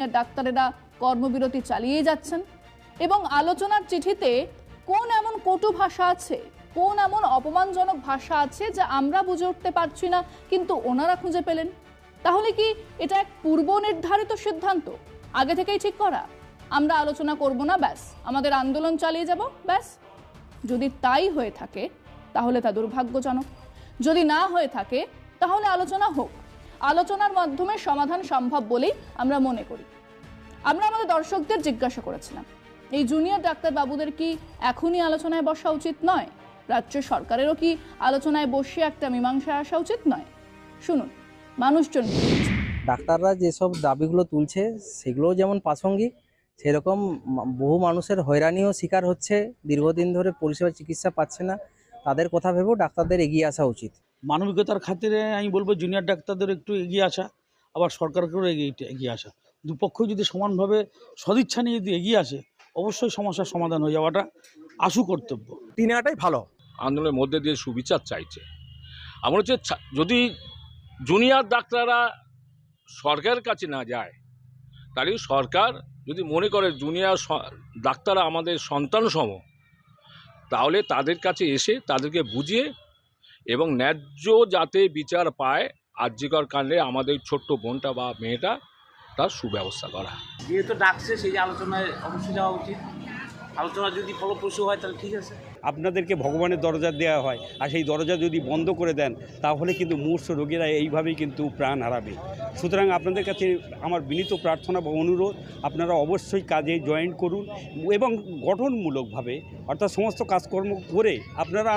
ডাক্তারেরা কর্মবিরতি চালিয়ে যাচ্ছেন এবং আলোচনার চিঠিতে কোন এমন কটু ভাষা আছে, কোন এমন অপমানজনক ভাষা আছে যা আমরা বুঝে উঠতে পারছি না কিন্তু ওনারা খুঁজে পেলেন। তাহলে কি এটা এক পূর্ব নির্ধারিত সিদ্ধান্ত, আগে থেকেই ঠিক করা? আমরা আলোচনা করব না, ব্যাস আমাদের আন্দোলন চালিয়ে যাব, ব্যাস? যদি তাই হয়ে থাকে তাহলে তা দুর্ভাগ্যজনক। যদি না হয়ে থাকে তাহলে আলোচনা হোক, আলোচনার মাধ্যমে সমাধান সম্ভব বলেই আমরা মনে করি। আমরা আমাদের দর্শকদের জিজ্ঞাসা করেছিলাম, এই জুনিয়র ডাক্তার বাবুদের কি এখনই আলোচনায় বসা উচিত নয়? রাজ্য সরকারেরও কি আলোচনায় বসে একটা মীমাংসায় আসা উচিত নয়? শুনুন মানুষজন। ডাক্তাররা যেসব দাবিগুলো তুলছে সেগুলোও যেমন প্রাসঙ্গিক, সেরকম বহু মানুষের হয়রানিও শিকার হচ্ছে, দীর্ঘদিন ধরে পরিষেবা চিকিৎসা পাচ্ছে না। তাদের কথা ভেবেও ডাক্তারদের এগিয়ে আসা উচিত। মানবিকতার খাতিরে আমি বলবো জুনিয়র ডাক্তারদের একটু এগিয়ে আসা, আবার সরকারকেও এগিয়ে আসা। দুপক্ষই যদি সমানভাবে সদিচ্ছা নিয়ে যদি এগিয়ে আসে, অবশ্যই সমস্যার সমাধান হয়ে যাওয়াটা আশু কর্তব্য। তিনটাই ভালো। আন্দোলনের মধ্যে দিয়ে সুবিচার চাইছে। আমার হচ্ছে যদি জুনিয়র ডাক্তাররা সরকারের কাছে না যায়, তাহলে সরকার যদি মনে করে জুনিয়র ডাক্তাররা আমাদের সন্তান সম, তাহলে তাদের কাছে এসে তাদেরকে বুঝিয়ে এবং ন্যায্য যাতে বিচার পায়, আর্যিকর কাণ্ডে আমাদের ছোট্ট বোনটা বা মেয়েটা, তার সুব্যবস্থা করা। যেহেতু ডাকছে সেই যে আলোচনায় অবশ্যই যাওয়া উচিত। আলোচনা যদি ফলপ্রসূ হয় তাহলে ঠিক আছে। আপনাদেরকে ভগবানের দরজা দেওয়া হয়, আর সেই দরজা যদি বন্ধ করে দেন তাহলে কিন্তু মূর্ছ রোগীরা এইভাবেই কিন্তু প্রাণ হারাবে। সুতরাং আপনাদের কাছে আমার বিনীত প্রার্থনা বা অনুরোধ, আপনারা অবশ্যই কাজে জয়েন করুন এবং গঠনমূলকভাবে, অর্থাৎ সমস্ত কাজকর্ম করে আপনারা